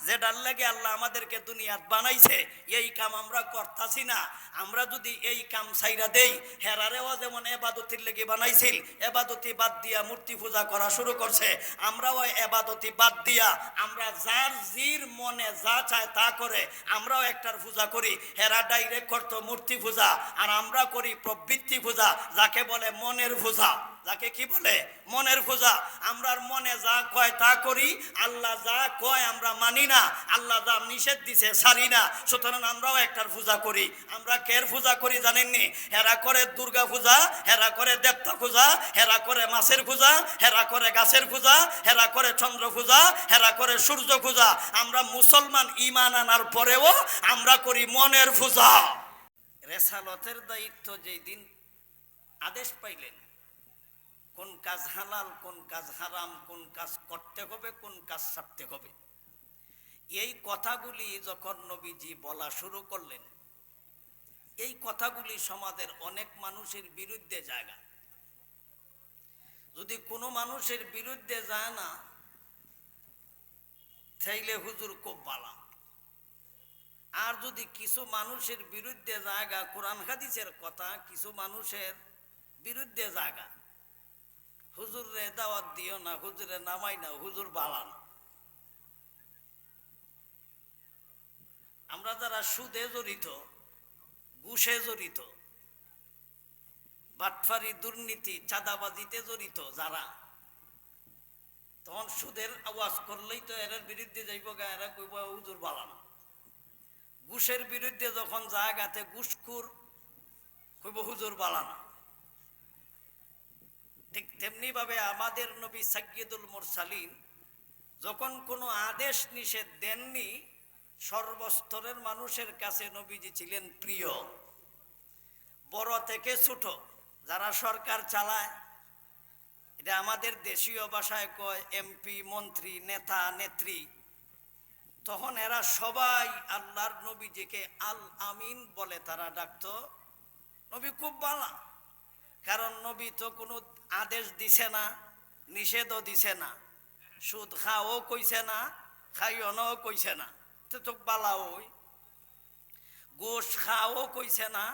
যেটার লাগে আল্লাহ আমাদেরকে দুনিয়াত বানাইছে এই কাম আমরা করতাছি না। আমরা যদি এই কাম ছাইরা দেই, হেরারেও যেমন এবাদতির লেগে বানাইছিল, এবাদতি বাদ দিয়া মূর্তি পূজা করা শুরু করছে, আমরাও এবাদতি বাদ দিয়া আমরা যার জির মনে যা চায় তা করে আমরাও একটার পূজা করি। হেরা ডাইরেক্ট করতো মূর্তি পূজা, আর আমরা করি প্রবৃত্তি পূজা, যাকে বলে মনের পূজা। যাকে কি বলে? মনের পূজা। আমরার মনে যা কয় তা করি, আল্লাহ যা কয় আমরা মানি না, আল্লাহ যা নিষেধ দিছে ছাড়ি না। সুতরাং আমরাও একটার পূজা করি। আমরা কের পূজা করি জানেননি? হেরা করে দুর্গা পূজা, হেরা করে দেবতা পূজা, হেরা করে মাছের পূজা, হেরা করে গাছের পূজা, হেরা করে চন্দ্র পূজা, হেরা করে সূর্য পূজা। আমরা মুসলমান ঈমান আনার পরেও আমরা করি মনের পূজা। রেসালতের দায়িত্ব যেই দিন আদেশ পাইলেন কোন কাজ হালাল, কোন কাজ হারাম, কোন কাজ করতে হবে, কোন কাজ ছাড়তে হবে, এই কথাগুলি যখন নবীজি বলা শুরু করলেন, এই কথাগুলি সমাজের অনেক মানুষের বিরুদ্ধে জায়গা। যদি কোনো মানুষের বিরুদ্ধে যায় না তাইলে হুজুর খুব ভালো। আর যদি কিছু মানুষের বিরুদ্ধে জায়গা, কোরআন হাদিসের কথা কিছু মানুষের বিরুদ্ধে জায়গা, হুজুরে দাওয়াত দিও না, হুজুরে নামাই না, হুজুর বালান। আমরা যারা সুদে জড়িত, ঘুষে জড়িত, বাটফারি, দুর্নীতি, চাঁদাবাজিতে জড়িত যারা, তখন সুদের আওয়াজ করলেই তো এর বিরুদ্ধে যাইব গা, এরা কইব হুজুর বালান। ঘুষের বিরুদ্ধে যখন জায়গাতে ঘুষখুর কইব হুজুর বালান। ঠিক তেমনি ভাবে আমাদের নবী সাইয়্যিদুল মুরসালিন যখন কোনো আদেশ নিষেধ দেননি, সর্বস্তরের মানুষের কাছে নবীজি ছিলেন প্রিয়। বড় থেকে ছোট যারা সরকার চালায়, এটা আমাদের দেশীয় ভাষায় কয় এমপি, মন্ত্রী, নেতা, নেত্রী, তখন এরা সবাই আল্লাহর নবীজিকে আল আমিন বলে তারা ডাকতো। নবী খুব ভালো, কারণ নবী তো কোনো আদেশ দিছে না, নিষেধও দিছে না, সুদ খাও কইছে না, খাইও নাও কইছে না, তো বালা ওই। গোশ খাও কইছে না,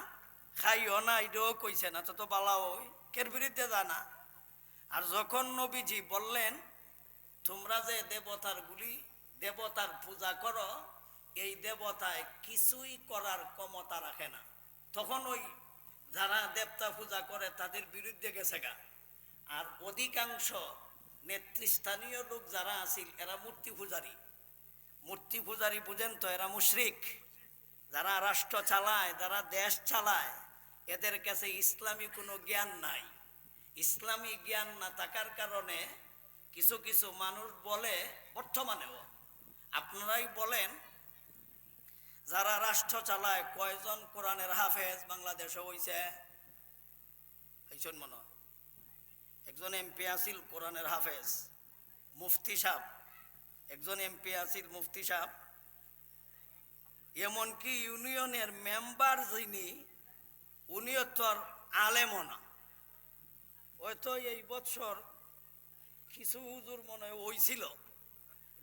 খাইও না এটাও কইছে না, তো বালা ওই, কের বিরুদ্ধে জানা। আর যখন নবীজি বললেন তোমরা যে দেবতার পূজা করো, এই দেবতায় কিছুই করার ক্ষমতা রাখে না, তখন ওই যারা দেবতা পূজা করে তাদের বিরুদ্ধে গেছে গা। আর অধিকাংশ নেতৃস্থানীয় লোক যারা আছিল এরা মূর্তি পূজারী। মূর্তি পূজারী বুঝেন তো, এরা মুশরিক। যারা রাষ্ট্র চালায়, যারা দেশ চালায়, এদের কাছে ইসলামী কোনো জ্ঞান নাই। ইসলামী জ্ঞান না থাকার কারণে কিছু কিছু মানুষ বলে, বর্তমানেও আপনারাই বলেন, যারা রাষ্ট্র চালায় কয়জন কোরআনের হাফেজ বাংলাদেশে হইছে? মনে হয় একজন এমপি আছিল কোরআনের হাফেজ, মুফতি সাহেব, একজন এমপি আছিল মুফতি সাহেব। এমনকি ইউনিয়নের মেম্বার যিনি, উনিও তো আর আলেমও না। হয়তো এই বছর কিছু হুজুর মনে হইছিল,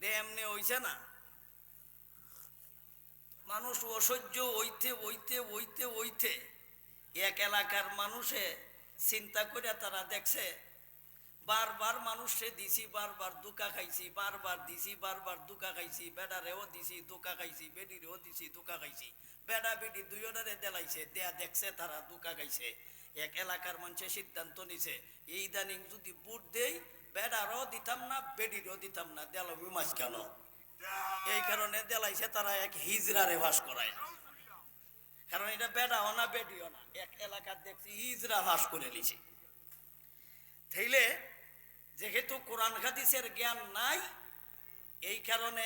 এমনি হইছে না। মানুষ অসহ্য হইতে হইতে হইতে হইতে এক এলাকার মানুষে চিন্তা করে তারা দেখছে বারবার মানুষে দিছি, বারবার ধোঁকা খাইছি, বারবার দিছি, বারবার ধোঁকা খাইছি, বেডারেও দিছি ধোঁকা খাইছি, বেডিরেও দিছি ধোঁকা খাইছি, বেডা বেডি দুইজনের দেলাইছে, দেয়া দেখছে তারা ধোঁকা খাইছে। এক এলাকার মানুষে সিদ্ধান্ত নিছে এই ইদানিং যদি বুট দেই, বেডারও দিতাম না, বেডিরও দিতাম না, দেলামি মাছ কেন। এই কারণে দেলাইছে তারা এক হিজড়ারে বাস করায়, কারণ এটা বেডাও না বেডিও না, এক এলাকার দেখছি হিজড়া বাস করে লিছে। তাইলে যেহেতু কোরআন হাদিসের জ্ঞান নাই, এই কারণে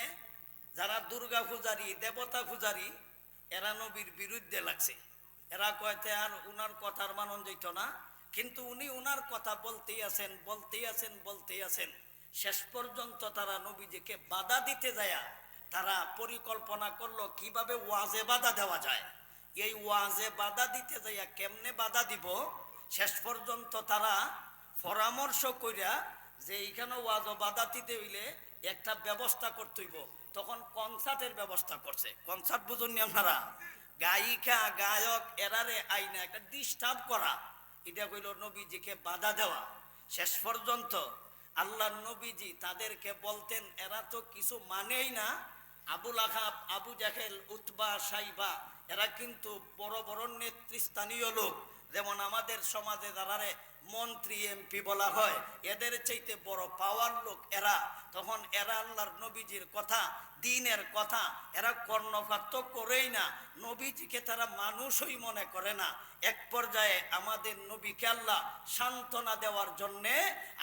যারা দুর্গা পূজারী, দেবতা পূজারী, এরা নবীর বিরুদ্ধে লাগছে। এরা কয়তে আর উনার কথার মানন যেত না, কিন্তু উনি উনার কথা বলতেই আছেন, বলতেই আছেন, বলতেই আছেন। শেষ পর্যন্ত তারা নবীজিকে বাধা দিতে যায়, তারা পরিকল্পনা করলো কিভাবে ওয়াজে বাধা দেওয়া যায়। এই ওয়াজে বাধা দিতে যাইয়া কেমনে বাধা দিব, শেষ পর্যন্ত তারা পরামর্শ কইরা যে এইখানে ওয়াজ বাধা দিতে হইলে একটা ব্যবস্থা করতে হইব। তখন কনসার্টের ব্যবস্থা করছে। কনসার্ট বুঝুননি আপনারা? গায়িকা গায়ক এরারে আইনা একটা ডিস্টার্ব করা, এটা কইল নবীজিকে বাধা দেওয়া। শেষ পর্যন্ত আল্লাহর নবীজি তাদেরকে বলতেন, এরা তো কিছু মানেই না। আবুল আহাব, আবু জাহেল, উতবা, সাইবা এরা কিন্তু বড় বড় নেতৃস্থানীয় লোক, যেমন আমাদের সমাজে যারারে মন্ত্রী এমপি বলা হয়, এদের চাইতে বড় পাওয়ার লোক এরা। তখন এরা আল্লাহর নবীজির কথা, দ্বীনের কথা এরা কর্ণপাত তো করেই না। নবীজিকে তারা মানুষই মনে করে না। এক পর্যায়ে আমাদের নবীকে আল্লাহ সান্ত্বনা দেওয়ার জন্যে,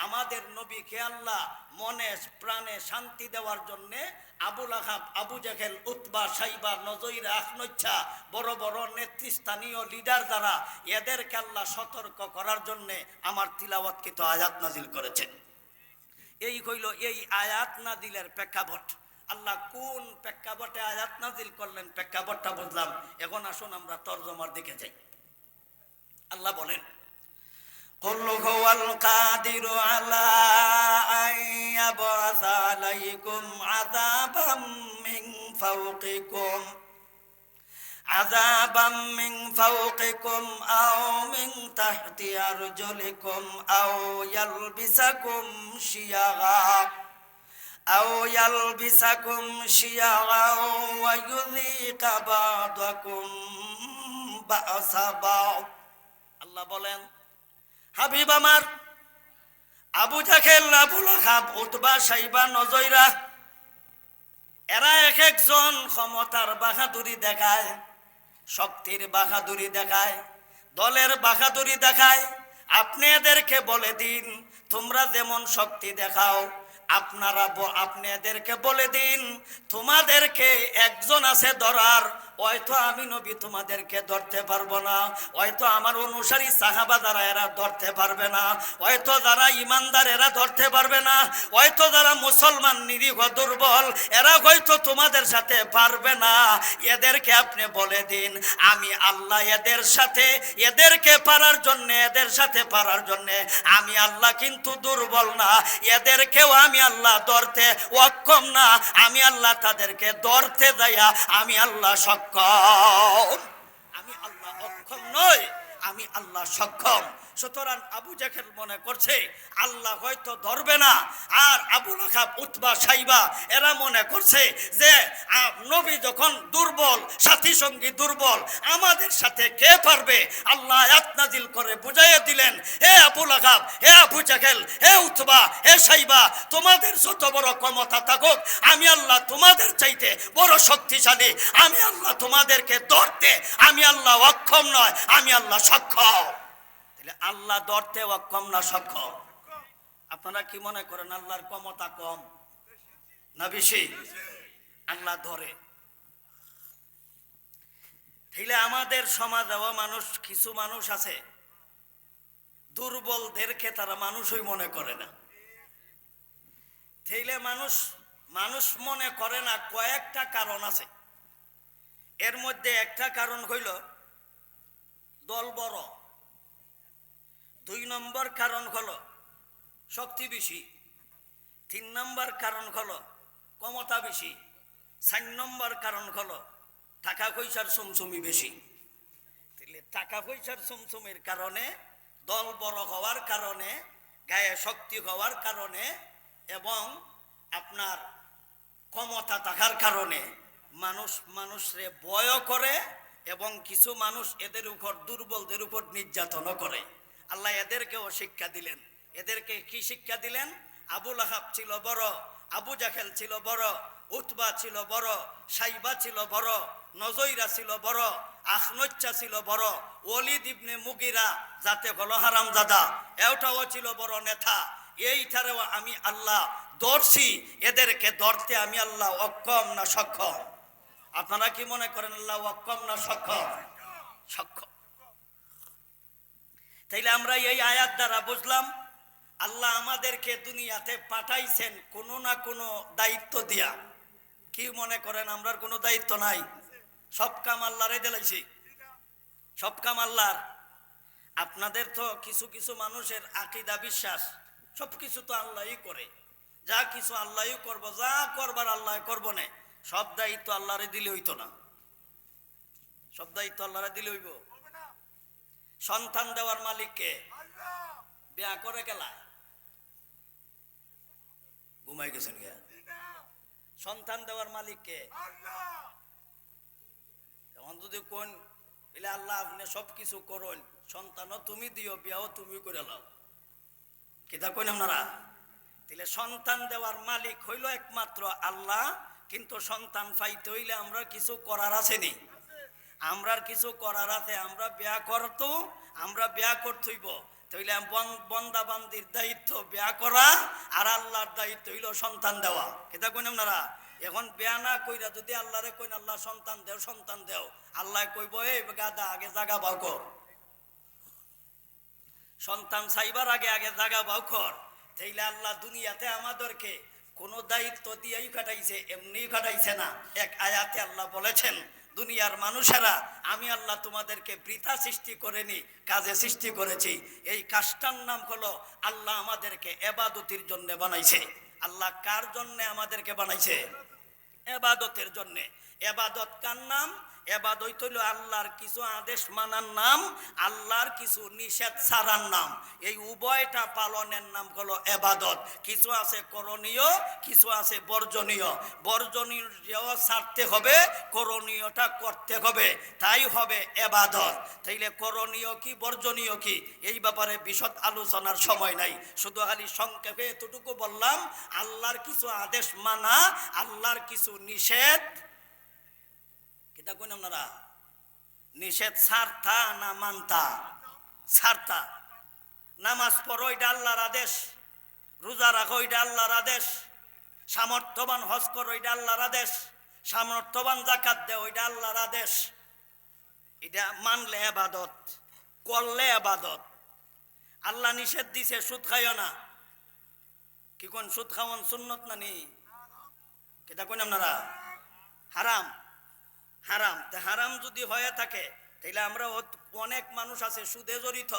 আমাদের নবীকে আল্লাহ মনে প্রাণে শান্তি দেওয়ার জন্যে আবুল আহাব, আবু জাহেল, উতবা, সাইবা, নজইর, আখনচ্ছা বড় বড় নেতৃস্থানীয় লিডার দ্বারা এদেরকে আল্লাহ সতর্ক করার জন্যে আমার তিলাওয়াতকৃত আয়াত নাজিল করেছেন। এই হইল এই আয়াত নাজিলের প্রেক্ষাপট। আল্লাহ কোন প্রেক্ষাপটে আয়াত নাজিল করলেন প্রেক্ষাপটটা বুঝলাম। এখন আসুন আমরা তরজমার দিকে যাই। আল্লাহ বলেন, কুল হুয়াল কাদিরু আলা আন ইয়াবআসা আলাইকুম আযাবাম মিন ফাওকিকুম আযাবাম মিন ফাওকিকুম আও মিন তাহতি আরজুলিকুম আও ইয়ালবিসাকুম শিয়াগা ওয়া ইউযীকা বা'দাকুম বা'সা বা'দ। আল্লাহ বলেন, হাবিব আমার, আবু জাহেল, আবুল আহাব, উতবা, সাইবা, নজইরা এরা এক একজন ক্ষমতার বাহাদুরি দেখায়, শক্তির বাহাদুরি দেখায়, দলের বাহাদুরি দেখায়। আপনি এদেরকে বলে দিন, তোমরা যেমন শক্তি দেখাও, আপনি এদেরকে বলে দিন, তোমাদেরকে একজন আছে ধরার, হয়তো আমি নবী তোমাদেরকে ধরতে পারবো না, হয়তো আমার অনুসারী সাহাবা যারা এরা ধরতে পারবে না, হয়তো যারা ইমানদার এরা ধরতে পারবে না, হয়তো যারা মুসলমান নিরীহ দুর্বল এরা হয়তো তোমাদের সাথে পারবে না। এদেরকে আপনি বলে দিন, আমি আল্লাহ এদের সাথে, এদেরকে পারার জন্য, এদের সাথে পারার জন্য আমি আল্লাহ কিন্তু দুর্বল না, এদেরকেও আমি আল্লাহ ধরতে অক্ষম না, আমি আল্লাহ তাদেরকে ধরতে যাইয়া আমি আল্লাহ সক্ষম, আমি আল্লাহ অক্ষম নয়, আমি আল্লাহ সক্ষম। সুতরাং আবু জাহেল মনে করছে আল্লাহ হয়তো ধরবে না, আর আবুল আহাব, উতবা, সাইবা এরা মনে করছে যে নবী যখন দুর্বল, সাথী সঙ্গী দুর্বল, আমাদের সাথে কে পারবে? আল্লাহ আয়াত নাজিল করে বুঝাইয়া দিলেন, হে আবুল আহাব, হে আবু জাহেল, হে উতবা, হে সাইবা, তোমাদের যত বড় ক্ষমতা থাকুক, আমি আল্লাহ তোমাদের চাইতে বড় শক্তিশালী, আমি আল্লাহ তোমাদেরকে ধরতে আমি আল্লাহ অক্ষম নয়, আমি আল্লাহ সক্ষম। আল্লাহ ধরতে অক্ষম না সক্ষম? আপনারা কি মনে করেন আল্লাহর ক্ষমতা কম না বেশি? আল্লাহ ধরে। তাইলে আমাদের সমাজেও মানুষ, কিছু মানুষ আছে দুর্বলদেরকে তারা মানুষই মনে করে না। তাইলে মানুষ মনে করে না কয়েকটা কারণ আছে। এর মধ্যে একটা কারণ হইল দল বড়, 2 নম্বর কারণ হলো শক্তি বেশি, 3 নম্বর কারণ হলো ক্ষমতা বেশি, 4 নম্বর কারণ হলো টাকা পয়সার চুমচুমি বেশি। টাকা পয়সার চুমচুমির কারণে, দল বড় হওয়ার কারণে, গায়ে শক্তি হওয়ার কারণে এবং আপনার ক্ষমতা থাকার কারণে মানুষরে ভয় করে এবং কিছু মানুষ এদের উপর, দুর্বলদের উপর নির্যাতনও করে। আল্লাহ এদেরকেও শিক্ষা দিলেন। এদেরকে কি শিক্ষা দিলেন? আবুল আহাব ছিল বড়, আবু জাহেল ছিল বড়, উতবা ছিল বড়, সাইবা ছিল বড়, নজইরা ছিল বড়, আখনচ্চা ছিল বড়, ওলিদ ইবনে মুগিরা যাতে হলো হারামজাদা, এটাও ছিল বড় নেতা। এইটারেও আমি আল্লাহ ধরছি, এদেরকে ধরতে আমি আল্লাহ অক্ষম না সক্ষম? আপনারা কি মনে করেন আল্লাহ অক্ষম না সক্ষম? সক্ষম। তাইলে আমরা এই আয়াত দ্বারা বুঝলাম আল্লাহ আমাদেরকে দুনিয়াতে পাঠাইছেন কোনো না কোনো দায়িত্ব দিয়া। কি মনে করেন আমরার কোনো দায়িত্ব নাই? সব কাম আল্লাহরে দিলাইছি, সব কাম আল্লাহর। আপনাদের তো কিছু কিছু মানুষের আকীদা, বিশ্বাস সব কিছু তো আল্লাহই করে, যা কিছু আল্লাহই করবো, যা করবার আল্লাহ করবো না। সব দায়িত্ব আল্লাহরে দিলে হইতো না, সব দায়িত্ব আল্লাহরে দিলে হইব। সন্তান দেওয়ার মালিককে বিয়া করে গেলা ঘুমাই গেছেন গিয়া, সন্তান দেওয়ার মালিককে। এখন যদি কোন বলে আল্লাহ আপনি সবকিছু করুন, সন্তানও তুমি দিও, বিয়াও তুমি করে লাও, কিতা কইন আপনারা? তাহলে সন্তান দেওয়ার মালিক হইল একমাত্র আল্লাহ, কিন্তু সন্তান পাইতে হইলে আমরা কিছু করার আছে নি? আমরার কিছু করার আছে, আমরা বিয়া করতো, আমরা বিয়া করতেইব। তাইলে বন্দা বান্দির দায়িত্ব বিয়া করা, আর আল্লাহর দায়িত্ব হইল সন্তান দেওয়া, কিতা কইন আপনারা? এখন বিয়া না কইরা যদি আল্লাহরে কইন আল্লাহ সন্তান দেও, সন্তান দেও, আল্লাহ কইব এই গাদা আগে জাগা বাও কর, সন্তান চাইবার আগে আগে জাগা বাও কর। তাইলে আল্লাহ দুনিয়াতে আমাদেরকে কোনো দায়িত্ব দিয়েই কাটাইছে, এমনি কাটাইছে না। এক আয়াতে আল্লাহ বলেছেন, দুনিয়ার মানুষেরা আমি আল্লাহ তোমাদেরকে বৃথা সৃষ্টি করেনি, কাজে সৃষ্টি করেছি। এই কাজটার নাম হলো আল্লাহ আমাদেরকে ইবাদতের জন্য বানাইছে। আল্লাহ কার জন্য আমাদেরকে বানাইছে? ইবাদতের জন্য। ইবাদত কার নাম? ইবাদত হইল আল্লাহর কিছু আদেশ মানার নাম, আল্লাহর কিছু নিষেধ ছাড়ার নাম। এই উভয়টা পালনের নাম হলো ইবাদত। কিছু আছে করণীয়, কিছু আছে বর্জনীয়। বর্জনীয় ছাড়তে হবে, করণীয়টা করতে হবে, তাই হবে ইবাদত। তাইলে করণীয় কি বর্জনীয় কি এই ব্যাপারে বিশদ আলোচনার সময় নাই, শুধু খালি সংক্ষেপে এতটুকু বললাম, আল্লাহর কিছু আদেশ মানা, আল্লাহর কিছু নিষেধ, কিতা কইন আপনারা? নিষেধ ছাড়তা না মানতা? ছাড়তা। নামাজ পড়ো এটা আল্লাহর আদেশ, রোজা রাখো এটা আল্লাহর আদেশ, সামর্থ্যবান হজ করো এটা আল্লাহর আদেশ, সামর্থ্যবান যাকাত দেও এটা আল্লাহর আদেশ। এটা মানলে ইবাদত, করলে ইবাদত। আল্লাহ নিষেধ দিছে সুদ খাইও না, কি কোন সুদ খাওয়ান সুন্নত না নি? কিতা কইন আপনারা? হারাম, হারাম। তে হারাম যদি হয়ে থাকে তাহলে আমরা, অনেক মানুষ আছে সুদে জড়িত,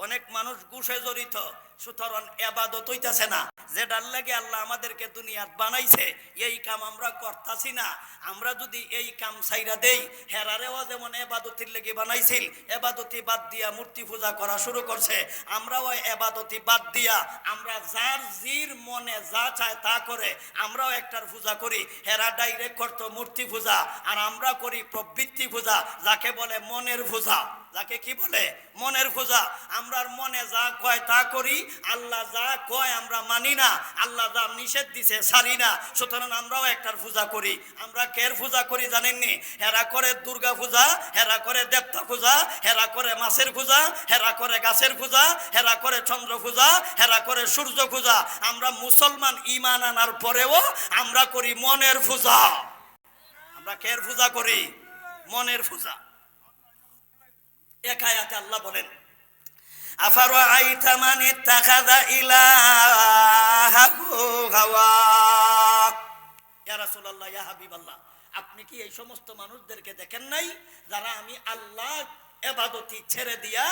অনেক মানুষ ঘুষে জড়িত, সুতরাং ইবাদত হইতাছে না। যেটার লাগে আল্লাহ আমাদেরকে দুনিয়াত বানাইছে এই কাম আমরা করতাছি না। আমরা যদি এই কাম ছাইরা দেই, হেরারেও যেমন ইবাদতের লেগে বানাইছিল, ইবাদতি বাদ দিয়া মূর্তি পূজা করা শুরু করছে, আমরাও ইবাদতি বাদ দিয়া আমরা যার জির মনে যা চায় তা করে, আমরাও একটার পূজা করি। হেরা ডাইরেক্ট করতো মূর্তি পূজা, আর আমরা করি প্রবৃত্তি পূজা, যাকে বলে মনের পূজা। যাকে কি বলে? মনের পূজা। আমরার মনে যা কয় তা করি, আল্লাহ যা কয় আমরা মানি না, আল্লাহ যা নিষেধ দিছে ছাড়ি না। সুতরাং আমরাও একটার পূজা করি। আমরা কের পূজা করি জানেননি? হেরা করে দুর্গা পূজা, হেরা করে দেবতা পূজা, হেরা করে মাছের পূজা, হেরা করে গাছের পূজা, হেরা করে চন্দ্র পূজা, হেরা করে সূর্য পূজা। আমরা মুসলমান ঈমান আনার পরেও আমরা করি মনের পূজা। আমরা কের পূজা করি? মনের পূজা। এক আয়াতে আল্লাহ বলেন, আফারাআইতা মান ইত্তাখাযা ইলাহাহু হাওয়া। ইয়া রাসূলুল্লাহ, ইয়া হাবিবাল্লাহ, আপনি কি এই সমস্ত মানুষদেরকে দেখেন নাই যারা আমি আল্লাহ ইবাদতি ছেড়ে দিয়া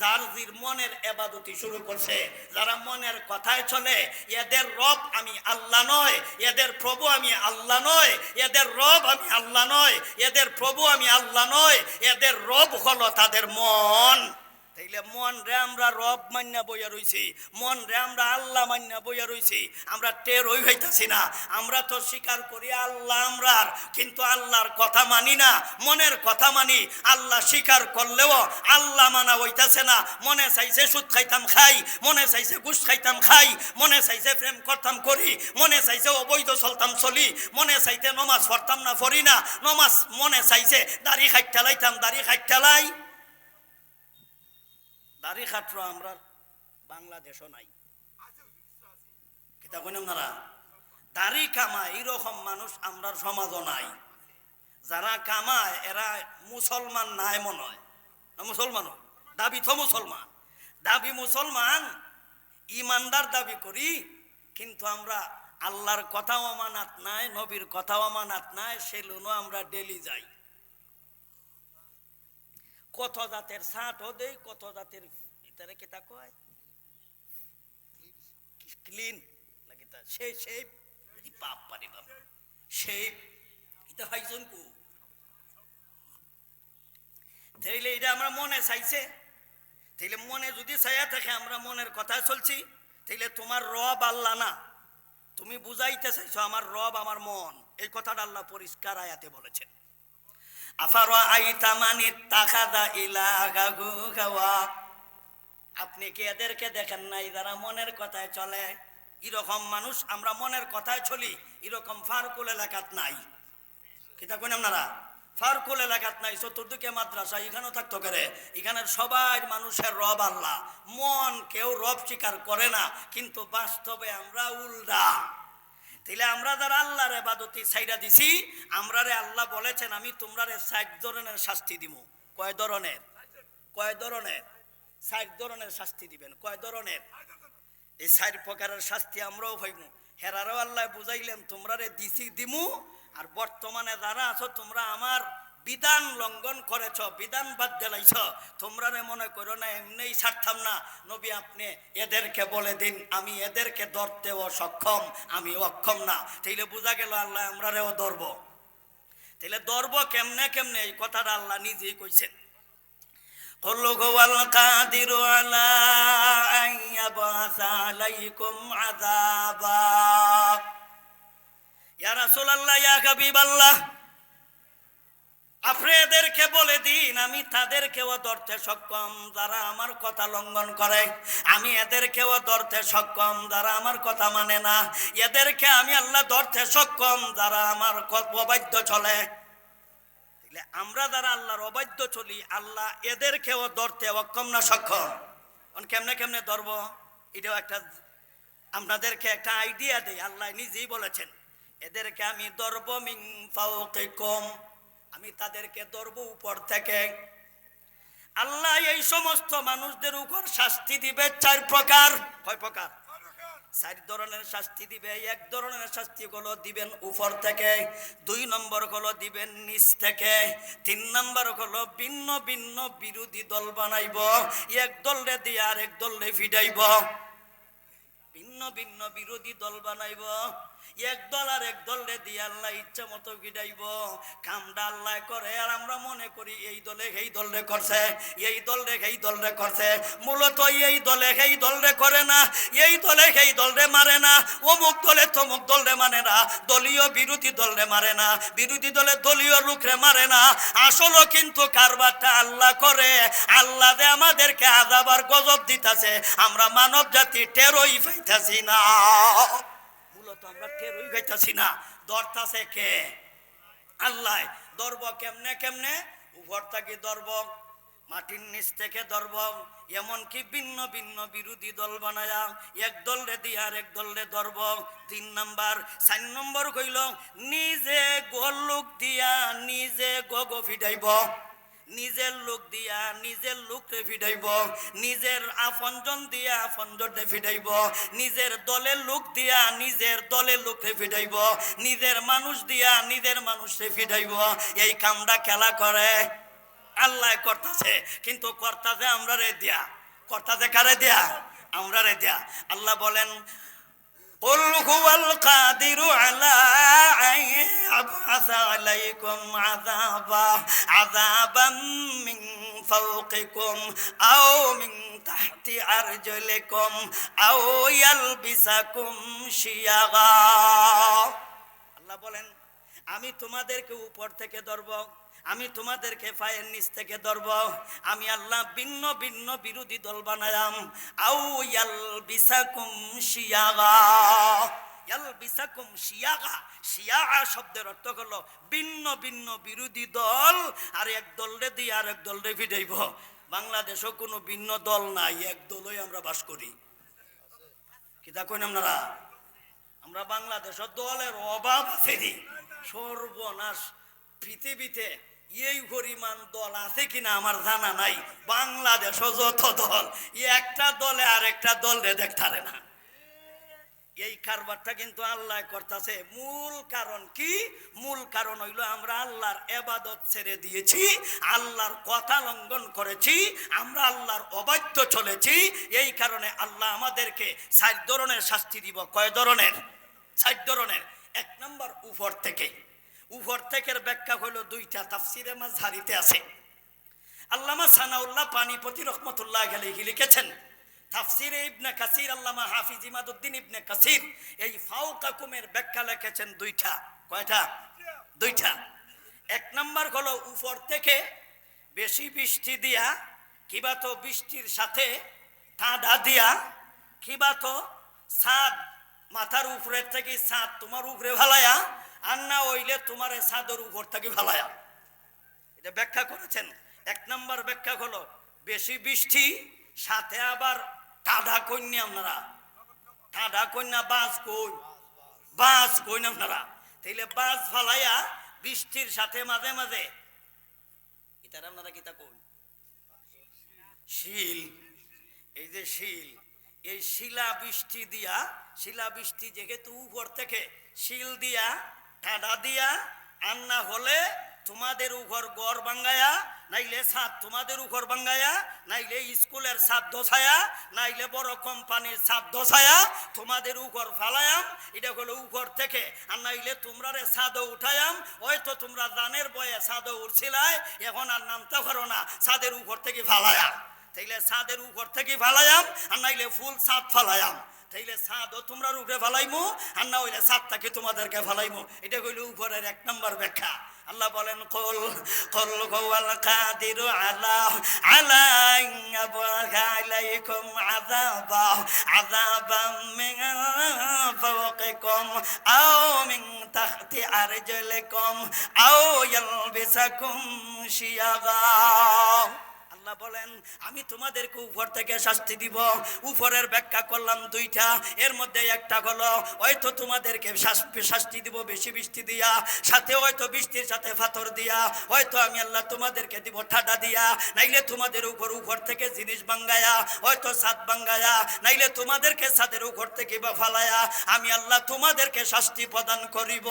যার জির মনের ইবাদতি শুরু করছে, যারা মনের কথায় চলে, এদের রব আমি আল্লাহ নয়, এদের প্রভু আমি আল্লাহ নয়, এদের রব আমি আল্লাহ নয়, এদের প্রভু আমি আল্লাহ নয়, এদের রব হলো তাদের মন। তাইলে মন রে আমরা রব মান্না বইয়া রইছি, মন রে আমরা আল্লাহ মান্না বইয়া রইছি, আমরা টের হইতাছি না। আমরা তো স্বীকার করি আল্লাহ আমরার, কিন্তু আল্লাহর কথা মানি না, মনের কথা মানি। আল্লাহ স্বীকার করলেও আল্লাহ মানা হইতাছে না। মনে চাইছে সুদ খাইতাম খাই, মনে চাইছে ঘুষ খাইতাম খাই, মনে চাইছে প্রেম করতাম করি, মনে চাইছে অবৈধ চলতাম চলি, মনে চাইতে নমাজ পড়তাম না পড়ি না নমাজ, মনে চাইছে দাড়ি খাইতে লাইতাম দাড়ি খাইতে লাই। দাড়ি খাট্র আমরা বাংলাদেশও নাই, কিতা কইন আপনারা? দাড়ি কামায় এরকম মানুষ আমরা সমাজও নাই। যারা কামায় এরা মুসলমান নাই মনে হয় না। মুসলমানও দাবি তো মুসলমান, দাবি মুসলমান, ইমানদার দাবি করি, কিন্তু আমরা আল্লাহর কথাও আমানাত নাই, নবীর কথাও আমানাত নাই, সেলুনও আমরা ডেলি যাই। কত জাতের ছাটও দেই, কত জাতের ইতারে কিতা কয় ক্লিন নাকি তা সেই সেই বাপ পারি বাপ সেই তাইলে এটা আমরা মনে চাইছে, তাইলে মনে যদি চাইয়া থাকে আমরা মনের কথায় চলছি, তাইলে তোমার রব আল্লাহ না, তুমি বুঝাইতে চাইছো আমার রব আমার মন। এই কথাটা আল্লাহ পরিষ্কার আয়াতে বলেছেন। আফারাআইতা মান ইত্তাখাযা ইলাহাহু হাওয়া, আপনি কি এদেরকে দেখেন নাই যারা মনের কথায় চলে? এরকম মানুষ আমরা মনের কথায় চলি, এরকম ফারকুল এলাকাত নাই। কিতা কইন আপনারা? ফারকুল এলাকাত নাই, চতুর্দিকে মাদ্রাসা, এখানেও থাকতো করে। এখানের সবাই মানুষের রব আল্লাহ, মন কেউ রব স্বীকার করে না, কিন্তু বাস্তবে আমরা উল্টা। তাইলে আমরা যারা আল্লাহর ইবাদতি ছাইড়া দিছি, আমরারে আল্লাহ বলেছেন আমি তোমরারে 60 ধরনের শাস্তি দিব। কয় ধরনের? কয় ধরনের? 60 ধরনের শাস্তি দিবেন। কয় ধরনের? এই 4 প্রকারের শাস্তি আমরাও পাইব। হেরারও আল্লাহ বুঝাইলেন তোমরারে দিছি দিমু, আর বর্তমানে যারা আছো তোমরা আমার বিধান লঙ্ঘন করেছ, বিধান বাদ দিলাইছ, তোমরা মনে করো না এমনিই ছাড়তাম না। নবী আপনি এদেরকে বলে দিন আমি এদেরকে ধরতেও সক্ষম, আমি অক্ষম না। তাইলে বোঝা গেল আল্লাহ আমরারেও ধরব। তাইলে ধরব কেমনে কেমনে, এই কথাটা আল্লাহ নিজেই কইছেন। কুল হুয়াল কাদিরু আলা আন ইয়াবআসা আলাইকুম আযাবা। ইয়া রাসূলুল্লাহ, ইয়া হাবিবাল্লাহ, আপনি এদেরকে বলে দিন আমি তাদেরকেও ধরতে সক্ষম যারা আমার কথা লঙ্ঘন করে, আমি এদেরকেও ধরতে সক্ষম যারা আমার কথা মানে না, এদেরকে আমি আল্লাহ ধরতে সক্ষম যারা আমার অবাধ্য চলে। আমরা যারা আল্লাহর অবাধ্য চলি, আল্লাহ এদেরকেও ধরতে অক্ষম না সক্ষম? কেমনে কেমনে ধরব? এটাও একটা আপনাদেরকে একটা আইডিয়া দেই। আল্লাহ নিজেই বলেছেন এদেরকে আমি ধরব মিন ফাওকিকুম, আমি তাদেরকে ধরব উপর থেকে। আল্লাহ এই সমস্ত মানুষদের উপর শাস্তি দিবে 4 প্রকার। কয় প্রকার? 4 ধরনের শাস্তি দিবে। 1 ধরনের শাস্তি হলো দিবেন উপর থেকে, 2 নম্বর হলো দিবেন নিচ থেকে, 3 নম্বর হলো ভিন্ন ভিন্ন বিরোধী দল বানাইব, এক দলরে দিয়ে আরেক দলরে ফিডাইব। ভিন্ন ভিন্ন বিরোধী দল বানাইব, এক দল আর এক দলরে দিয়ে আল্লাহ ইচ্ছা মতো ফিডাইব। কামটা আল্লাহ করে আর আমরা মনে করি এই দলে এই দলরে করছে, এই দলরে এই দলরে করছে। মূলত এই দলে এই দলরে করে না, এই দলে এই দলরে মারে না, অমুক দলে তমুক দলরে মানে না, দলীয় বিরোধী দলরে মারে না, বিরোধী দলে দলীয় লোকরে মারে না। আসলে কিন্তু কারবারটা আল্লাহ করে। আল্লাহ যে আমাদেরকে আযাব আর গজব দিতেছে, আমরা মানব জাতি টেরই পাইতাছি না। মূলত আমরা টেরই পাইতাছি না। ধরতাছে কে? আল্লাহ। ধরব কেমনে কেমনে? উপর থেকে ধরব, মাটির নিচ থেকে ধরব, এমনকি ভিন্ন ভিন্ন বিরোধী দল বানায়া এক দলরে দিয়ে আর এক দলরে ধরব। 3 নম্বর। 4 নম্বর কইল নিজে গোল লোক দিয়া নিজে গগো ফিডাইব, নিজের লোক দিয়া নিজের লোকরে ফিডাইব, নিজের আপনজন দিয়া আপনজনরে ফিডাইব, নিজের দলের লোক দিয়া নিজের দলের লোকরে ফিডাইব, নিজের মানুষ দিয়া নিজের মানুষরে ফিডাইব। এই কামটা খেলা করে আল্লাহ করতেছে, কিন্তু করতেছে আমরা রে দিয়া। করতেছে কারে দিয়া? আমরা রে দিয়া। আল্লাহ বলেন কুল হুয়াল কাদিরু আলা আন ইয়াবআসা আলাইকুম আযাবাম মিন ফাওকিকুম আও মিন তাহতি আরজুলিকুম আও ইয়ালবিসাকুম শিয়াগা। আল্লাহ বলেন আমি তোমাদেরকে উপর থেকে ধরব, আমি তোমাদেরকে পায়ের নিচ থেকে ধরব। আমি আল্লাহ ভিন্ন ভিন্ন বিরোধী দল বানায়াম। আউ ইয়ালবিসাকুম শিয়াগা। ইয়ালবিসাকুম শিয়াগা, শিয়াগা শব্দের অর্থ হলো ভিন্ন ভিন্ন বিরোধী দল, আর এক দলরে দিয়ে আর এক দলরে ফিরাইব। বাংলাদেশও কোনো ভিন্ন দল নাই, এক দলই আমরা বাস করি। কিতা কইন আপনারা? আমরা বাংলাদেশের দলের অভাব আছে। সর্বনাশ, পৃথিবীতে এই পরিমাণ দল আছে কিনা আমার জানা নাই। বাংলাদেশও যত দল, একটা দলে আরেকটা দলরে দেখতারে না। এই কারবারটা কিন্তু আল্লাহ করতেছে। মূল কারণ কি? মূল কারণ হইল আমরা আল্লাহর ইবাদত ছেড়ে দিয়েছি, আল্লাহর কথা লঙ্ঘন করেছি, আমরা আল্লাহর অবাধ্য চলেছি। এই কারণে আল্লাহ আমাদেরকে 4 ধরনের শাস্তি দিব। কয় ধরনের? 4 ধরনের। 1 নম্বর উপর থেকে। উপর থেকে ব্যাখ্যা হইল 2টা, তাফসিরে মাঝহারিতে আছে। আল্লামা সানাউল্লাহ পানিপতি রহমতুল্লাহ আলাইহি লিখেছেন তাফসিরে ইবনে কাসির, আল্লামা হাফিজ ইমাদউদ্দিন ইবনে কাসির এই ফাওকাকুমের ব্যাখ্যা লিখেছেন দুইটা। কয়টা? দুইটা। এক নাম্বার হলো উপর থেকে বেশি বৃষ্টি দিয়া, কিবা তো বৃষ্টির সাথে ঠাডা দিয়া, কিবা তো ছাদ মাথার উপরের থেকে ছাদ তোমার উপরে ভালায়া, আর না হইলে তোমার ছাদের উপর থেকে ভালায়া। এটা ব্যাখ্যা করেছেন। এক নাম্বার ব্যাখ্যা হলো বেশি বৃষ্টি সাথে আবার ঠাডা কন্যা, আপনারা ঠাডা কন্যা বাস কই না আপনারা, তাইলে বাস ফালাইয়া বৃষ্টির সাথে মাঝে মাঝে এটার আপনারা কিতা কই শিল, এই যে শিল, এই শিলা বৃষ্টি দিয়া, শিলা বৃষ্টি যেহেতু উপর থেকে শিল দিয়া ঠাডা দিয়া, আর না হলে তোমাদের উপর গড় ভাঙ্গায়া, নাইলে ছাদ তোমাদের উপর ভাঙ্গায়া, নাইলে স্কুলের ছাদ দোসায়া, নাইলে বড় কোম্পানির ছাদ দোসায়া তোমাদের উপর ফালায়াম। এটা হলো উপর থেকে। আর নাইলে তোমরা ছাদও উঠায়াম, হয়তো তোমরা জানের বয়ে ছাদও উঠছিলাই, এখন আর নামতে পারো না, ছাদের উপর থেকে ফালায়াম। তাইলে ছাদের উপর থেকে ফালায়াম, আর নাইলে ফুল ছাদ ফালায়াম। তাইলে ছাদও তোমরা উপরে ফালাইমু, আর না হইলে ছাদটাকে তোমাদেরকে ফালাইমু। এটা হইল উপরের এক নম্বর ব্যাখ্যা। আল্লাহ বলেন কুল হুয়াল কাদিরু আলা আলাইকুম আযাবাম মিন ফাওকিকুম আও মিন তাহতি আরজুলিকুম আও ইয়ালবিসাকুম শিয়াগা। আল্লাহ বলেন আমি তোমাদেরকে উপর থেকে শাস্তি দিব। উপরের ব্যাখ্যা করলাম দুইটা, এর মধ্যে একটা হলো হয়তো তোমাদেরকে শাস্তি দিব বেশি বৃষ্টি দিয়া, সাথে হয়তো বৃষ্টির সাথে পাথর দিয়া, হয়তো আমি আল্লাহ তোমাদেরকে দিব ঠাডা দিয়া, নাইলে তোমাদের উপর থেকে জিনিস ভাঙ্গায়া, হয়তো ছাদ ভাঙ্গায়া, নাইলে তোমাদেরকে ছাদের উপর থেকে বা ফালায়া আমি আল্লাহ তোমাদেরকে শাস্তি প্রদান করিব।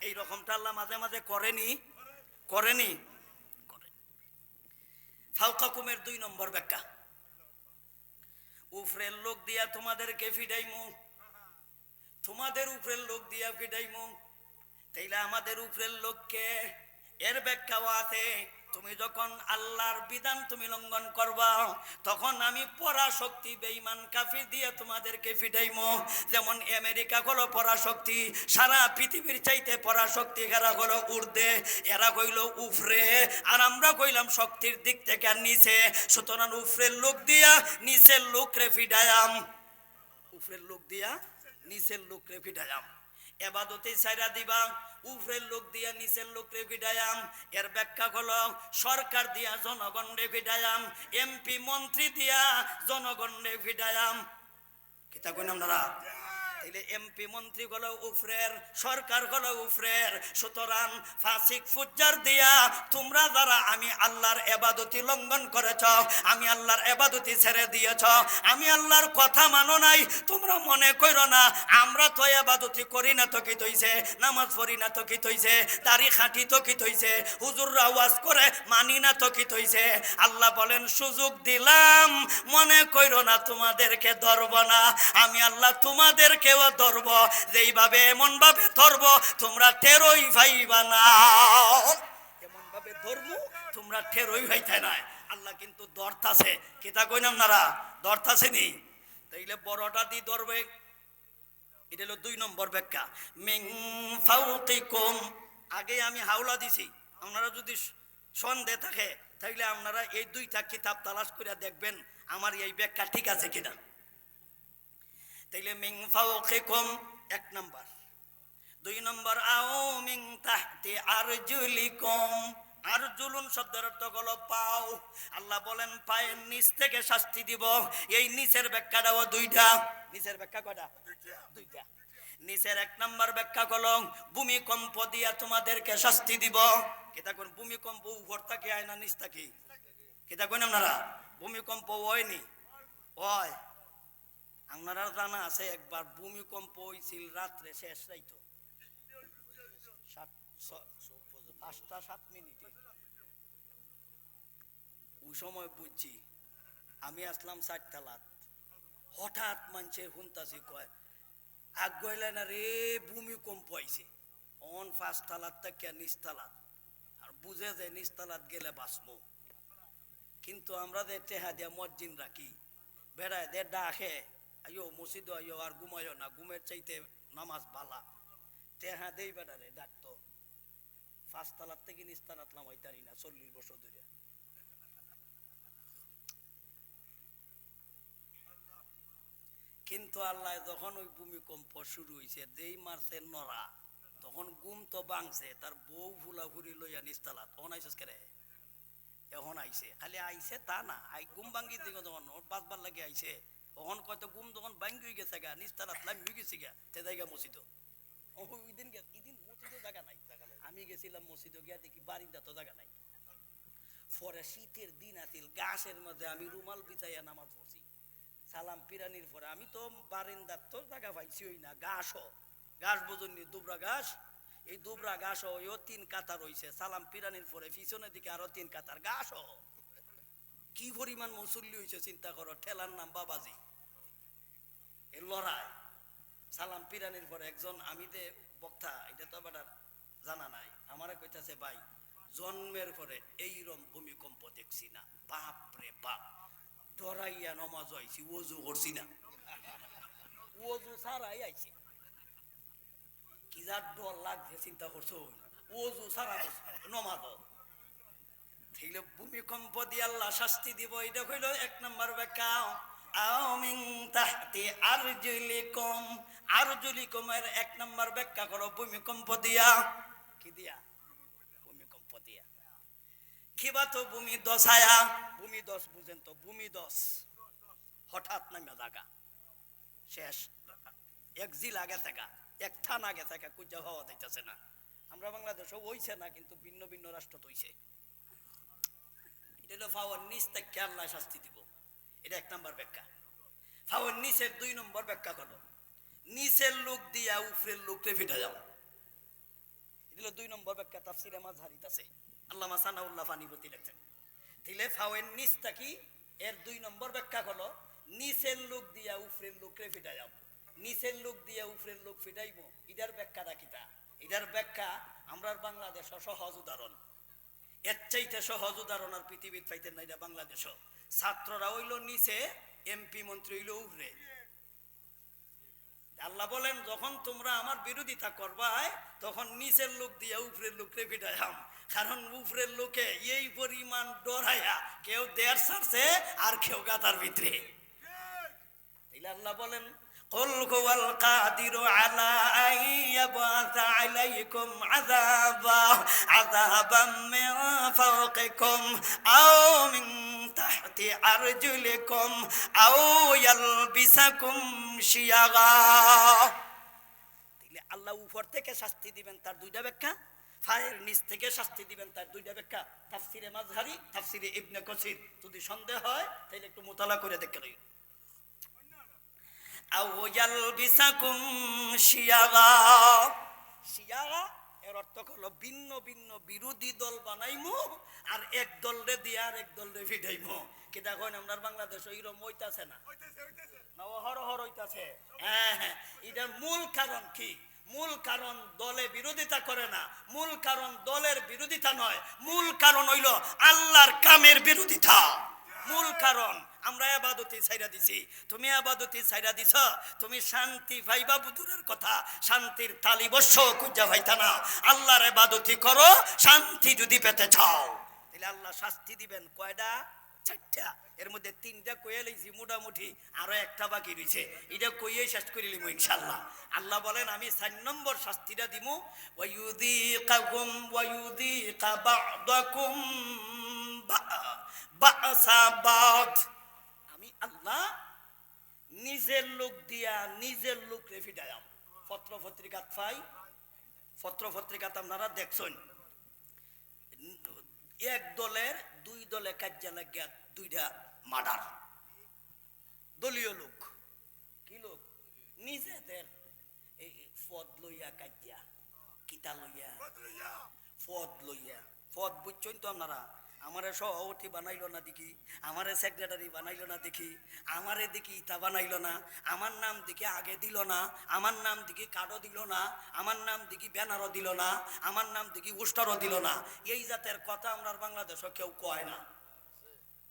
এই রকমটা আল্লাহ মাঝে মাঝে করেনি। ফাওকাকুমের দুই নম্বর ব্যাখ্যা, উপরের লোক দিয়া তোমাদেরকে ফিডাইমু, তোমাদের উপরের লোক দিয়া ফিডাইমু। তাইলে আমাদের উপরের লোককে, এর ব্যাখ্যাও আছে, তুমি যখন আল্লাহর বিধান তুমি লঙ্ঘন করবা, তখন আমি পরাশক্তি বেঈমান কাফির দিয়ে তোমাদেরকে ফিটাইমু। যেমন আমেরিকা হলো পরাশক্তি, সারা পৃথিবীর চাইতে পরাশক্তি, এরা হলো ঊর্ধ্বে, এরা কইল উপরে, আর আমরা কইলাম শক্তির দিক থেকে নিচে। সুতরাং উপরের লোক দিয়া নিচের লোকরে ফিটায়াম, উপরের লোক দিয়া নিচের লোকরে ফিটায়াম। এবাদতে ছাইরা দিবা, উপরের লোক দিয়া নিচের লোকরে ফিডায়াম। এর ব্যাখ্যা হলো সরকার দিয়া জনগণরে ফিডায়াম, এমপি মন্ত্রী দিয়া জনগণরে ফিডায়াম। কিতা কইন আপনারা? তাইলে এমপি মন্ত্রী হলো উপরের, সরকার হলো উপরের। সুতরাং ফাসিক ফুজ্জার দিয়া তোমরা যারা আমি আল্লাহর ইবাদতি লঙ্ঘন করেছ, আমি আল্লাহর ইবাদতি ছেড়ে দিয়েছ, আমি আল্লাহর কথা মানো নাই, তোমরা মনে কইরো না আমরা তো ইবাদতি করি না তো কি তৈছে, নামাজ পড়ি না তো কি তৈছে, দাড়ি খাঁটি তো কি তৈছে, হুজুররা ওয়াজ করে মানি না তো কি তৈছে। আল্লাহ বলেন সুযোগ দিলাম, মনে কইরো না তোমাদেরকে ধরব না, আমি আল্লাহ তোমাদেরকে ধরব, যেইভাবে এমন ভাবে ধরব তোমরা টেরই পাইবা না, এমন ভাবে ধরবো তোমরা টেরই পাইতে না। আল্লাহ কিন্তু ধরতাছে, কিতা কইন আপনারা? ধরতাছে নি। তাইলে বড়টা দি ধরবে, এটা হলো দুই নম্বর ব্যাখ্যা। মিন ফাওকিকুম, আগে আমি হাওলা দিছি, আপনারা যদি সন্দেহ থাকে তাইলে আপনারা এই দুইটা কিতাব তালাশ করে দেখবেন আমার এই ব্যাখ্যা ঠিক আছে কিনা। তাইলে মিন ফাওকিকুম এক নম্বর, দুই নম্বর আও মিন তাহতি আরজুলিকুম, আরজুলুন শব্দের অর্থ হলো পাও। আল্লাহ বলেন পায়ের নিচ থেকে শাস্তি দিব। এই নিচের ব্যাখ্যাটাও দুইটা। নিচের ব্যাখ্যা কয়টা? দুইটা। নিচের এক নম্বর ব্যাখ্যা হলো ভূমিকম্প দিয়া তোমাদেরকে শাস্তি দিব। কিতা কোন ভূমিকম্প উপর থেকে আয় না নিচ থেকে? কিতা কোন আপনারা? ভূমিকম্প হয়নি, হয়। আপনারা জানা আছে একবার ভূমিকম্প হয়েছিল রাত্রে, শেষ রাইতো 5:07 ওই সময় বুঝছি আমি আসলাম 4 তালাত, হঠাৎ মানুষের শুনতাছি কয় আগে না রে ভূমিকম্প হয়েছে, অন 5 তালাত থেকে নিচ তালাত, আর বুঝে যে নিচ তালাত গেলে বাঁচবো। কিন্তু আমরা যে টেহা দিয়া মসজিদ রাখি বেড়ায় দে ডাকে আইও মসজিদ আইও আর ঘুমাইও না, ঘুমের চাইতে নামাজ বালা। টেহা দেই বেড়ারে ডাকতো, 5 তালার থেকে নিস্তারাত নামাইতারি না 40 বছর ধরে। কিন্তু আল্লাহ যখন ওই ভূমিকম্প শুরু হয়েছে, যেই মারছে নরা, তখন গুম তো বাংছে, তার বউ ফুলাফুরি লইয়া নিস্তালাত। তখন আইসে কেরে, এখন আইসে, খালি আইসে তা না, গুম ভাঙ্গি দিকে যখন বাঁচবার লাগে আইসে, তখন কয়তো গুম যখন ভাঙ্গি গেছে গা, নিস্তালাত লামি গেছি গা, তে জায়গা মসজিদ ওই দিন মসজিদও জায়গা নাই। আমি গেছিলাম মসজিদে, গিয়া দেখি বারিন্দা তো জায়গা নাই। পরে শীতের দিন আছিল, গাছের মধ্যে আমি রুমাল বিছাইয়া নামাজ পড়ছি সালাম পিরানির পরে। আমি তো বারিন্দার তো জায়গা পাইছি ওই না, ঘাস বোঝননি, দুবরা ঘাস, এই দুবরা ঘাস ওইও 3 কাতার হইছে সালাম পিরানির পরে, পিছনের দিকে আরো 3 কাতার ঘাস। কি পরিমাণ মুসল্লি হইছে চিন্তা করো। ঠেলার নাম বাবাজি। এই লড়াই সালাম পিরানির পরে একজন, আমি যে বক্তা এটা তো আবার জানা নাই, আমারে কইতাছে ভাই জন্মের পরে এইরকম ভূমিকম্প দেখছি না। বাপ রে বাপ, ডরাইয়া নমাজ আইছি, ওযু করছি না, ওযু ছাড়াই আইছি। কি যা ডর লাগছে চিন্তা করছো, ওযু ছাড়া নমাজ। তাইলে ভূমিকম্প দিয়ে আল্লাহ শাস্তি দিব, এটা হইল 1 নম্বর ব্যাখ্যা। আমিন তাহতি আরজুলিকুম, আরজুলিকুমের 1 নম্বর ব্যাখ্যা করো ভূমিকম্প দিয়া। কি দিয়া? ভূমিকম্প দিয়া। কিবা তো ভূমি দশায়া, ভূমি দশ বুঝেন তো, ভূমি দশ হঠাৎ নামে জাগা শেষ, এক জিল আগে থাকা, এক থান আগে থাকা, কুজা হওয়া দিতেছে না। আমরা বাংলাদেশও হইছে না, কিন্তু ভিন্ন ভিন্ন রাষ্ট্র তো হইছে। এটা হলো ফাওয়ার নিচ থেকে আল্লাহ শাস্তি দিব, এটা 1 নম্বর ব্যাখ্যা। ফাওয়ার নিচের 2 নম্বর ব্যাখ্যা করো, নিচের লোক দিয়া উপরের লোকরে ফিটা যাও। এটা হলো 2 নম্বর ব্যাখ্যা। তাফসিরে মাযহারিত আছে, আল্লামা সানাউল্লাহ ফানিপতি লেখেন। তাইলে ফাওয়ার নিচ থাকি এর 2 নম্বর ব্যাখ্যা হলো, নিচের লোক দিয়া উপরের লোকরে ফিটা যাও। নিচের লোক দিয়া উপরের লোক ফিটাইবো, এটার ব্যাখ্যাটা কিটা? এটার ব্যাখ্যা আমরা বাংলাদেশের সহজ উদাহরণ, এর চাইতে সহজ উদাহরণ আর পৃথিবীর পাইতেন না। এটা বাংলাদেশ, ছাত্ররা হইল নিচে, এমপি মন্ত্রী হইল উপরে। আল্লাহ বলেন যখন তোমরা আমার বিরোধিতা করবাই, তখন নিচের লোক দিয়া উপরের লোকরে ফিটাইয়াম। কারণ উপরের লোকে এই পরিমাণ ডরাইয়া, কেউ দেড় ছাড়ছে আর কেউ গাতার ভিতরে। আল্লাহ বলেন قل هو القادر على أن يبعث عليكم عذابا من فوقكم أو من تحت أرجلكم أو يلبسكم شيعا। আল্লাহ উপর থেকে শাস্তি দিবেন, তার 2টা ব্যাখ্যা। ফায়ের নিচ থেকে শাস্তি দিবেন, তার 2টা ব্যাখ্যা। তাফসিরে মাযহারি, তাফসিরে ইবনে কাসির। যদি সন্দেহ হয় তাহলে একটু মোতালা করে দেখে নিন। এর অর্থ হলো ভিন্ন ভিন্ন বিরোধী দল বানাইমু, আর এক দলরে দিয়ে আর এক দলরে ফিটাইমু। কি দেখেন আমরা বাংলাদেশ ওইরকম হইতাছে না, হরহর হইতাছে। হ্যাঁ, এটার মূল কারণ কি? মূল কারণ দলে বিরোধিতা করে না, মূল কারণ দলের বিরোধিতা নয়, মূল কারণ হইল আল্লাহর কামের বিরোধিতা। মূল কারণ আমরা ইবাদতি ছাইরা দিছি, তুমি ইবাদতি ছাইরা দিছ, তুমি শান্তি পাইবা বুদুরের কথা, শান্তির তালিবস্য খুঁজা পাইতা না। আল্লাহর ইবাদতি করো, শান্তি যদি পেতে চাও, তাহলে আল্লাহ শাস্তি দিবেন। কয়টা? 4টা। এর মধ্যে 3টা কইয়া লইছি মোটামুটি, আরো একটা বাকি রইছে, এটা কইয়ে শেষ করে লিমু ইনশাআল্লাহ। আল্লাহ বলেন আমি 4 নম্বর শাস্তিটা দিমু, ওয়ায়ুযীকাকুম ওয়ায়ুযীকা বা'দাকুম বা'সা বা'দ। আমি আল্লাহ নিজের লোক দিয়া নিজের লোক রেফিটায়াম। পত্র পত্রিকাত পাই, পত্র পত্রিকাত আপনারা দেখছেন, এক দলের 2 দলে কাজ্যা লাগিয়া 2টা মার্ডার। দলীয় লোক, কি লোক? নিজেদের এই পদ লইয়া কাজ্যা, কিতা লইয়া? পদ লইয়া। পদ বুঝছেন তো আপনারা? আমারে সভাপতি বানাইলো না দেখি, আমারে সেক্রেটারি বানাইলো না দেখি, আমারে দেখি ইটা বানাইলো না, আমার নাম দেখি আগে দিল না, আমার নাম দেখি কার্ডও দিল না, আমার নাম দেখি ব্যানারও দিল না, আমার নাম দেখি পোস্টারও দিল না। এই জাতের কথা আমরা বাংলাদেশে কেউ কয় না।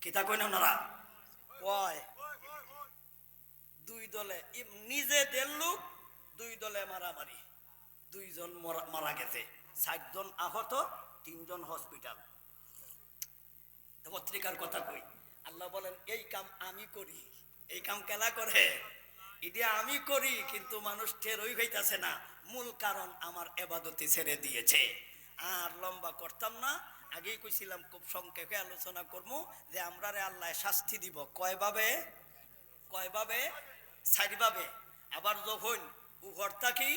কিতা কইন আপনারা কয় দুই দলে নিজে দেড় লোক দুই দলে মারামারি, দুইজন মারা গেছে, ৬০ জন আহত, ৩ জন হসপিটাল। পত্রিকার কথা কই, আল্লাহ বলেন এই কাম আমি করি। এই কাম কেলা করে ইদি আমি করি, কিন্তু মানুষ টেরই হইতাছে না। মূল কারণ আমার ইবাদতে ছেড়ে দিয়েছে। আর লম্বা করতাম না, আগেই কইছিলাম খুব সংক্ষেপে আলোচনা করবো যে আমরা রে আল্লাহ শাস্তি দিব কয়ভাবে, কয়ভাবে, ৪ ভাবে। আবার যখন উপর থাকি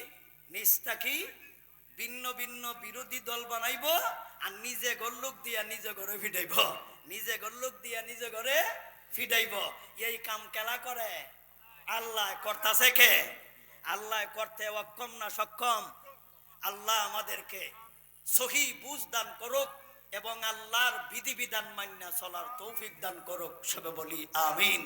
নিচ থাকি ভিন্ন ভিন্ন বিরোধী দল বানাইব, আর নিজে গল্লুক দিয়া নিজে ঘরে ফিটাইব, নিজে গল্লুক দিয়া নিজে ঘরে ফিটাইব। এই কাম কেলা করে আল্লাহ, করতাছে কে? আল্লাহ করতে অক্ষম না সক্ষম? আল্লাহ আমাদেরকে সহি বুঝ দান করুক এবং আল্লাহর বিধিবিধান মান্য চলার তৌফিক দান করুক। সবে বলি আমিন।